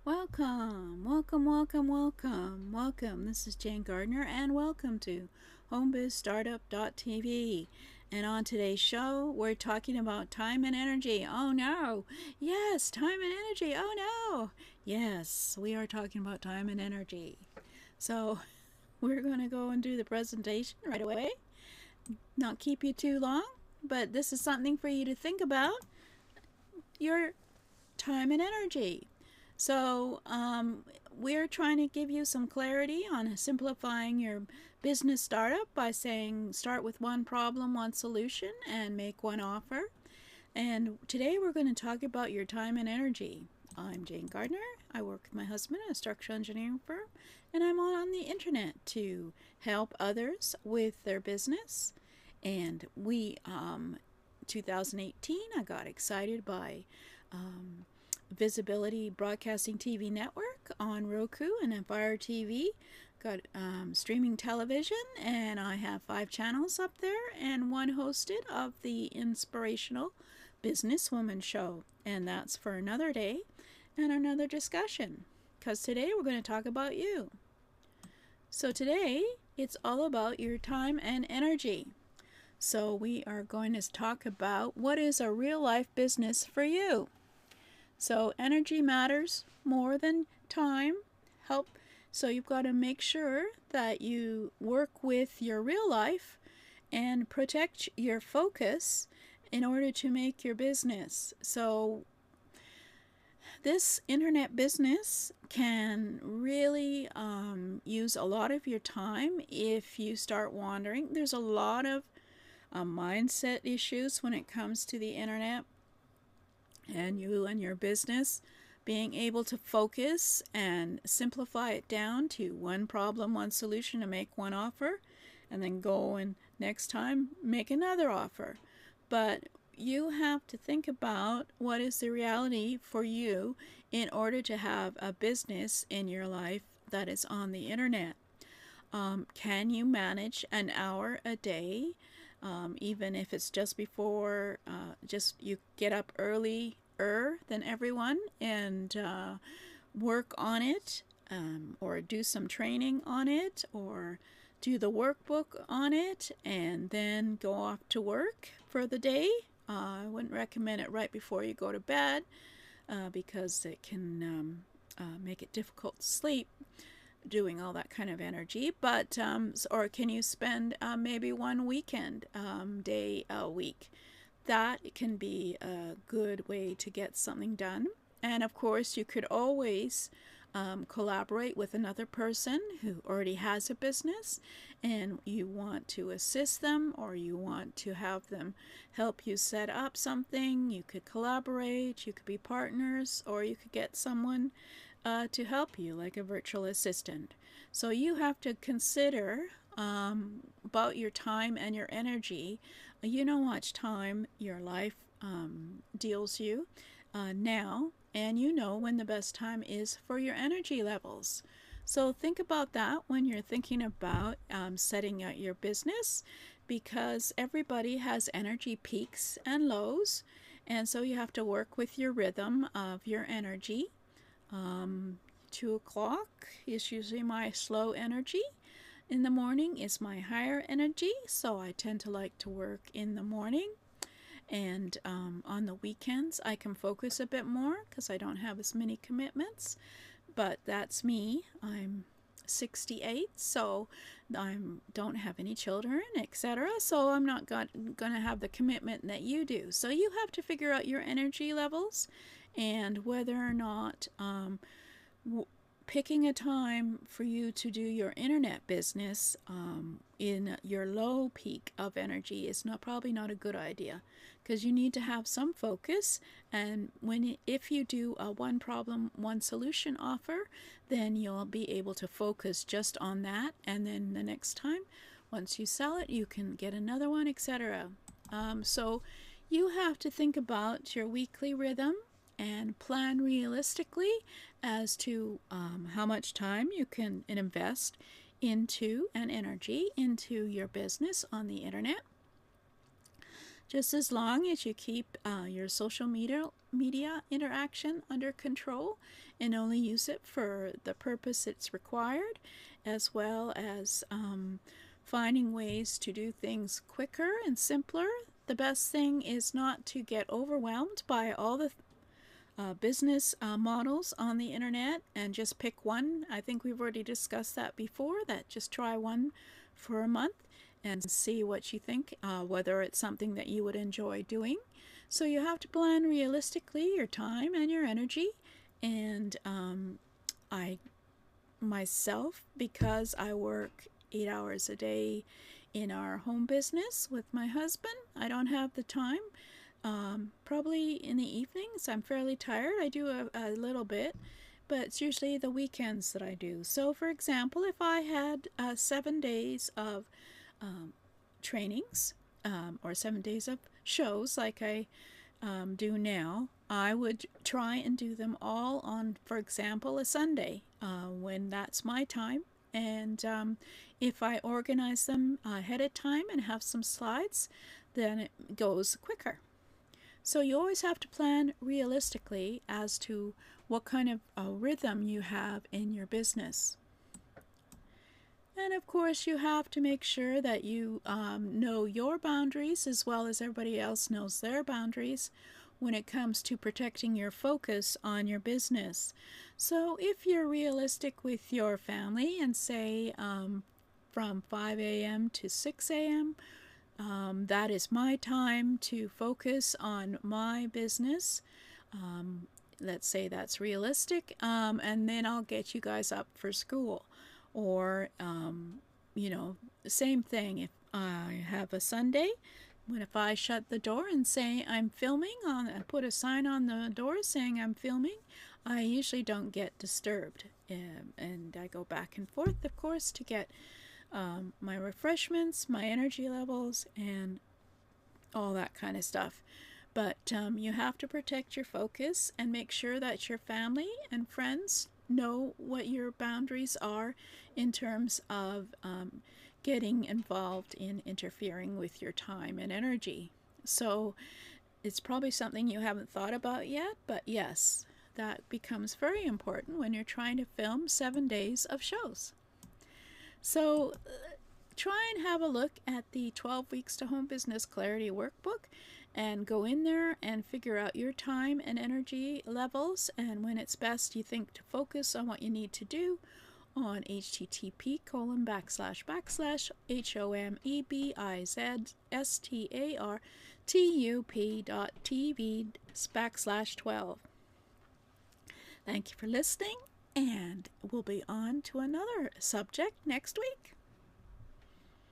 Welcome, welcome, welcome, welcome, welcome. This is Jane Gardner, and welcome to HomebizStartup.tv. And on today's show, we're talking about time and energy. Oh no! Yes, time and energy. Oh no! Yes, we are talking about time and energy. So, we're going to go and do the presentation right away. Not keep you too long, but this is something for you to think about your time and energy. So, we're trying to give you some clarity on simplifying your business startup by saying start with one problem, one solution, and make one offer. And today we're going to talk about your time and energy. I'm Jane Gardner. I work with my husband at a structural engineering firm, and I'm on the internet to help others with their business. And 2018, I got excited by Visibility Broadcasting TV Network on Roku and Fire TV. Got streaming television, and I have 5 channels up there, and one hosted of the Inspirational Businesswoman Show. And that's for another day and another discussion, because today we're going to talk about you. So today, it's all about your time and energy. So we are going to talk about what is a real life business for you. So energy matters more than time. So you've got to make sure that you work with your real life and protect your focus in order to make your business. So this internet business can really use a lot of your time if you start wandering. There's a lot of mindset issues when it comes to the internet, and you and your business being able to focus and simplify it down to one problem, one solution, to make one offer, and then go and next time make another offer. But you have to think about what is the reality for you in order to have a business in your life that is on the internet. Can you manage an hour a day? Even if it's just before, just you get up earlier than everyone and work on it, or do some training on it, or do the workbook on it, and then go off to work for the day. I wouldn't recommend it right before you go to bed, because it can make it difficult to sleep doing all that kind of energy. But or can you spend maybe one weekend day a week? That can be a good way to get something done. And of course, you could always collaborate with another person who already has a business, and you want to assist them, or you want to have them help you set up something. You could collaborate, you could be partners, or you could get someone to help you, like a virtual assistant. So you have to consider about your time and your energy. You know how much time your life deals you now, and you know when the best time is for your energy levels. So think about that when you're thinking about setting out your business, because everybody has energy peaks and lows, and so you have to work with your rhythm of your energy. 2 o'clock is usually my slow energy. In the morning is my higher energy, so I tend to like to work in the morning. And on the weekends, I can focus a bit more because I don't have as many commitments. But that's me. I'm 68, so I don't have any children, etc. So I'm not going to have the commitment that you do. So you have to figure out your energy levels and whether or not picking a time for you to do your internet business in your low peak of energy is probably not a good idea, because you need to have some focus. And if you do a one problem, one solution offer, then you'll be able to focus just on that, and then the next time, once you sell it, you can get another one, etc. So you have to think about your weekly rhythm and plan realistically as to how much time you can invest into and energy into your business on the internet. just as long as you keep your social media interaction under control and only use it for the purpose it's required, as well as finding ways to do things quicker and simpler. The best thing is not to get overwhelmed by all the business models on the internet and just pick one. I think we've already discussed that before, that just try one for a month and see what you think, whether it's something that you would enjoy doing. So you have to plan realistically your time and your energy. And I myself, because I work 8 hours a day in our home business with my husband, I don't have the time. Probably in the evenings. I'm fairly tired. I do a little bit, but it's usually the weekends that I do. So, for example, if I had 7 days of trainings or 7 days of shows like I do now, I would try and do them all on, for example, a Sunday when that's my time. And if I organize them ahead of time and have some slides, then it goes quicker. So you always have to plan realistically as to what kind of rhythm you have in your business. And of course, you have to make sure that you know your boundaries as well as everybody else knows their boundaries when it comes to protecting your focus on your business. So if you're realistic with your family and say from 5 a.m. to 6 a.m., that is my time to focus on my business. Let's say that's realistic, and then I'll get you guys up for school. Or, same thing. If I have a Sunday, if I shut the door and say I'm filming, and put a sign on the door saying I'm filming, I usually don't get disturbed. And I go back and forth, of course, to get my refreshments, my energy levels, and all that kind of stuff. But you have to protect your focus and make sure that your family and friends know what your boundaries are in terms of getting involved in interfering with your time and energy. So it's probably something you haven't thought about yet, but yes, that becomes very important when you're trying to film 7 days of shows. So try and have a look at the 12 Weeks to Home Business Clarity Workbook and go in there and figure out your time and energy levels and when it's best you think to focus on what you need to do on http://homebizstartup.tv/12. Thank you for listening, and we'll be on to another subject next week.